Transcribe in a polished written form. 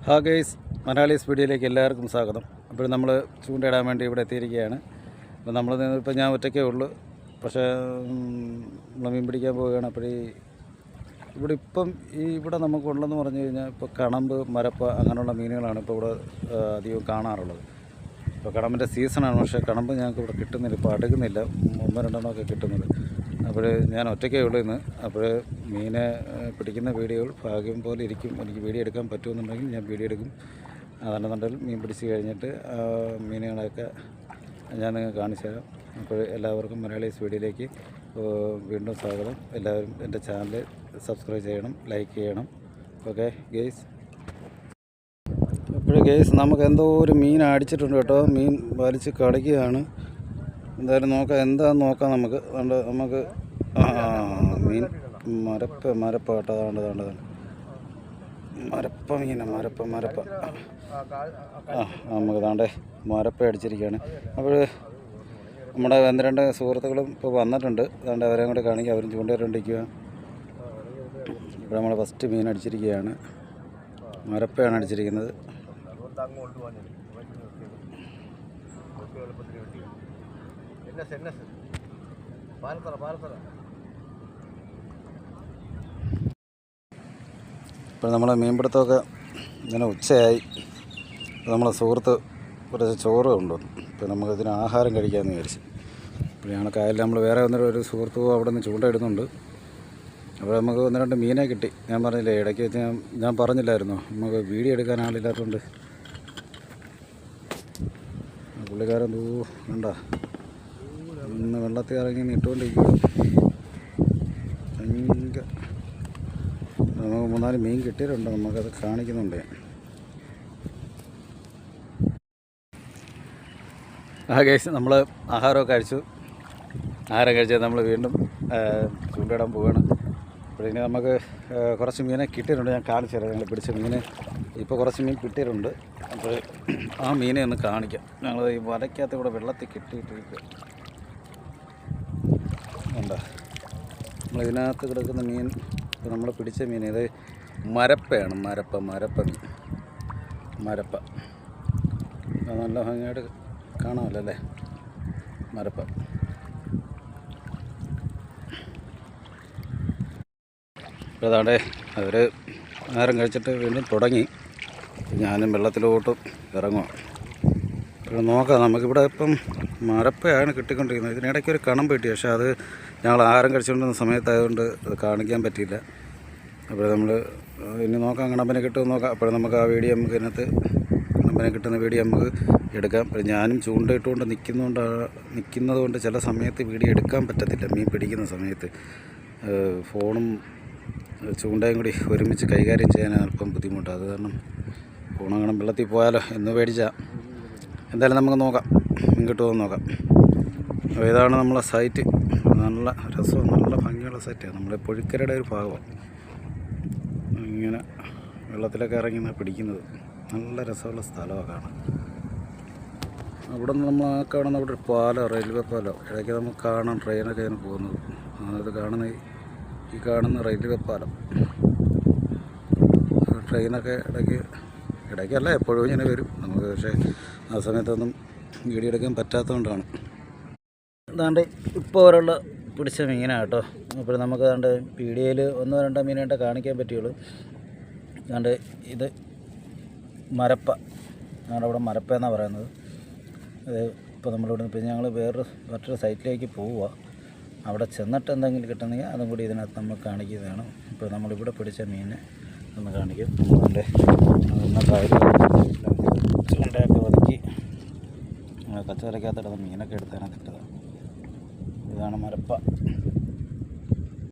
ഹാ ഗൈസ്, മലയാളീസ് വീഡിയോയിലേക്ക് എല്ലാവർക്കും സ്വാഗതം. അപ്പോൾ നമ്മൾ ചൂണ്ടയിടാൻ വേണ്ടി ഇവിടെ എത്തിയിരിക്കുകയാണ്. അപ്പോൾ ഇപ്പോൾ ഞാൻ ഒറ്റയ്ക്കേ ഉള്ളൂ, പക്ഷേ നമ്മൾ മീൻ പിടിക്കാൻ പോവുകയാണ്. അപ്പോൾ ഇവിടെ നമുക്കുള്ളതെന്ന് പറഞ്ഞു കഴിഞ്ഞാൽ ഇപ്പോൾ കണമ്പ്, മരപ്പ അങ്ങനെയുള്ള മീനുകളാണ് ഇപ്പോൾ ഇവിടെ അധികം കാണാറുള്ളത്. ഇപ്പോൾ കണമ്പിൻ്റെ സീസണാണ്, പക്ഷേ കണമ്പ് ഞങ്ങൾക്ക് ഇവിടെ കിട്ടുന്നില്ല, ഇപ്പോൾ അടുക്കുന്നില്ല, 1-2 കിട്ടുന്നത്. അപ്പോൾ ഞാൻ ഒറ്റയ്ക്കേ ഉള്ളൂ ഇന്ന്. അപ്പോൾ മീനെ പിടിക്കുന്ന വീഡിയോകൾ ഭാഗ്യം പോലെ ഇരിക്കും. എനിക്ക് വീഡിയോ എടുക്കാൻ പറ്റുമെന്നുണ്ടെങ്കിൽ ഞാൻ വീഡിയോ എടുക്കും. അതല്ലെന്നുണ്ടെങ്കിൽ മീൻ പിടിച്ച് കഴിഞ്ഞിട്ട് മീനുകളൊക്കെ ഞാൻ നിങ്ങൾക്ക് കാണിച്ചു തരാം. അപ്പോൾ എല്ലാവർക്കും മലയാളീസ് വീഡിയോയിലേക്ക് വീണ്ടും സ്വാഗതം. എല്ലാവരും എൻ്റെ ചാനൽ സബ്സ്ക്രൈബ് ചെയ്യണം, ലൈക്ക് ചെയ്യണം. Okay guys. അപ്പോൾ ഗെയ്സ്, നമുക്ക് എന്തോ ഒരു മീൻ അടിച്ചിട്ടുണ്ട് കേട്ടോ. മീൻ വലിച്ച് കളിക്കുകയാണ്. എന്തായാലും നോക്കാം, എന്താണെന്ന് നോക്കാം. നമുക്ക് മീൻ മരപ്പ കേട്ടോ. അതാണ്ട് മരപ്പ മീനാണ്, മരപ്പ. നമുക്ക് താണ്ടേ മരപ്പ അടിച്ചിരിക്കുകയാണ്. അപ്പോൾ നമ്മുടെ 1-2 സുഹൃത്തുക്കളും ഇപ്പോൾ വന്നിട്ടുണ്ട്. അതുകൊണ്ട് അവരെ കൂടെ കാണിക്കുക, അവരും ചൂണ്ടയിട്ടോണ്ടിരിക്കുക. ഇപ്പോൾ നമ്മൾ ഫസ്റ്റ് മീൻ അടിച്ചിരിക്കുകയാണ്. മരപ്പയാണ് അടിച്ചിരിക്കുന്നത്. ഇപ്പോൾ നമ്മളെ മീൻപിടുത്തമൊക്കെ ഇങ്ങനെ ഉച്ചയായി. നമ്മളെ സുഹൃത്ത് കുറച്ച് ചോറ് കൊണ്ടുവന്നു. ഇപ്പോൾ നമുക്കിതിന് ആഹാരം കഴിക്കാമെന്ന് വിചാരിച്ചു. അപ്പോൾ ഞങ്ങൾ കായലിൽ നമ്മൾ വേറെ ഒരു സുഹൃത്തും അവിടെ നിന്ന് ചൂണ്ടയിടുന്നുണ്ട്. അപ്പോൾ നമുക്ക് 1-2 മീനെ കിട്ടി. ഞാൻ പറഞ്ഞില്ലേ, ഇടയ്ക്ക് വെച്ച് ഞാൻ പറഞ്ഞില്ലായിരുന്നു നമുക്ക് വീഡിയോ എടുക്കാൻ ആളില്ലാത്തതുകൊണ്ട്. പുള്ളിക്കാരൻ കണ്ട ഇന്ന് വെള്ളത്തിൽ ഇറങ്ങി ഇട്ടുകൊണ്ടിരിക്കുക. നമുക്ക് 3-4 മീൻ കിട്ടിയിട്ടുണ്ട്, നമുക്കത് കാണിക്കുന്നുണ്ട്. ഗൈസ്, നമ്മൾ ആഹാരമൊക്കെ കഴിച്ചു. ആഹാരം കഴിച്ചാൽ നമ്മൾ വീണ്ടും ചൂണ്ടയിടാൻ പോവുകയാണ്. അപ്പോൾ ഇനി നമുക്ക് കുറച്ച് മീനെ കിട്ടിയിട്ടുണ്ട്. ഞാൻ കാണിച്ചു തരാം. ഞങ്ങൾ പിടിച്ച മീൻ ഇപ്പോൾ കുറച്ച് മീൻ കിട്ടിയിട്ടുണ്ട്. അപ്പോൾ ആ മീനെ ഒന്ന് കാണിക്കാം. ഞങ്ങൾ ഈ വലയ്ക്കകത്ത് കൂടെ വെള്ളത്തിൽ കിട്ടിയിട്ടിരിക്കുക. എന്താ നമ്മളിതിനകത്ത് കിടക്കുന്ന മീൻ, ഇപ്പോൾ നമ്മൾ പിടിച്ച മീൻ ഇത് മരപ്പയാണ്. മരപ്പ മീൻ, മരപ്പ. നല്ല ഭംഗിയായിട്ട് കാണാമല്ലോ അല്ലേ, മരപ്പ. ഇപ്പോൾ അതാണ്ടേ അവർ ആഹാരം കഴിച്ചിട്ട് വീണ്ടും തുടങ്ങി. ഞാനും വെള്ളത്തിലോട്ടും ഇറങ്ങുക. ഇപ്പോൾ നോക്കാം, നമുക്കിവിടെ ഇപ്പം മരപ്പയാണ് കിട്ടിക്കൊണ്ടിരിക്കുന്നത്. ഇതിനിടയ്ക്ക് ഒരു കണമ്പ് കിട്ടി, പക്ഷേ അത് ഞങ്ങൾ ആഹാരം കഴിച്ചുകൊണ്ടിരുന്ന സമയത്തായതുകൊണ്ട് അത് കാണിക്കാൻ പറ്റിയില്ല. അപ്പോൾ നമ്മൾ ഇനി നോക്കാം, കണമ്പനെ കിട്ടുമെന്ന് നോക്കാം. അപ്പോൾ നമുക്ക് ആ വീഡിയോ നമുക്ക് ഇതിനകത്ത് കണമ്പനെ കിട്ടുന്ന വീഡിയോ നമുക്ക് എടുക്കാം. ഞാനും ചൂണ്ടയിട്ടുകൊണ്ട് നിൽക്കുന്നത് കൊണ്ട് ചില സമയത്ത് വീഡിയോ എടുക്കാൻ പറ്റത്തില്ല. മീൻ പിടിക്കുന്ന സമയത്ത് ഫോണും ചൂണ്ടയും കൂടി ഒരുമിച്ച് കൈകാര്യം ചെയ്യാൻ അല്പം ബുദ്ധിമുട്ടാണ്. അത് കാരണം ഫോണങ്ങനെ വെള്ളത്തിൽ പോയാലോ എന്ന് പേടിച്ചാൽ. എന്തായാലും നമുക്ക് നോക്കാം, മീൻ കിട്ടുമെന്ന് നോക്കാം. അപ്പോൾ ഇതാണ് നമ്മളെ സൈറ്റ്. നല്ല രസവും നല്ല ഭംഗിയുള്ള സൈറ്റാണ്. നമ്മുടെ പുഴിക്കരയുടെ ഒരു ഭാഗമാണ്. ഇങ്ങനെ വെള്ളത്തിലൊക്കെ ഇറങ്ങി പിടിക്കുന്നത് നല്ല രസമുള്ള സ്ഥലമൊക്കെ കാണാം. അവിടെ നിന്ന് നമ്മൾ കാണുന്ന അവിടെ ഒരു പാലം, റെയിൽവേ പാലം. ഇടയ്ക്ക് നമുക്ക് കാണാം ട്രെയിനൊക്കെ അതിന് പോകുന്നത്. അത് ഈ കാണുന്ന റെയിൽവേ പാലം. ട്രെയിനൊക്കെ ഇടയ്ക്കല്ല എപ്പോഴും ഇങ്ങനെ വരും നമുക്ക്. പക്ഷേ ആ സമയത്തൊന്നും വീഡിയോ എടുക്കാൻ പറ്റാത്തതുകൊണ്ടാണ്. അതാണ്ട് ഇപ്പോൾ ഒരാൾ പിടിച്ച മീനാണ് കേട്ടോ. അപ്പോൾ നമുക്ക് അതാണ്ട് വീഡിയോയിൽ 1-2 മീനായിട്ട് കാണിക്കാൻ പറ്റുള്ളൂ. അതാണ്ട് ഇത് മരപ്പ, ഞങ്ങളുടെ ഇവിടെ മരപ്പ എന്നാണ് പറയുന്നത്. അത് ഇപ്പോൾ നമ്മളിവിടെ പിന്നെ ഞങ്ങൾ മറ്റൊരു സൈറ്റിലേക്ക് പോവുക. അവിടെ ചെന്നിട്ട് എന്തെങ്കിലും കിട്ടുന്നെങ്കിൽ അതും കൂടി ഇതിനകത്ത് നമ്മൾ കാണിക്കുന്നതാണ്. ഇപ്പോൾ നമ്മളിവിടെ പിടിച്ച മീനെ ഒന്ന് കാണിക്കും. അതുകൊണ്ട് ചൂണ്ടയൊക്കെ ഒതുക്കി കച്ചവടക്കകത്തിടുന്ന മീനൊക്കെ എടുത്തതിനകത്തിട്ടതാണ്. ഇതാണ് മരപ്പ.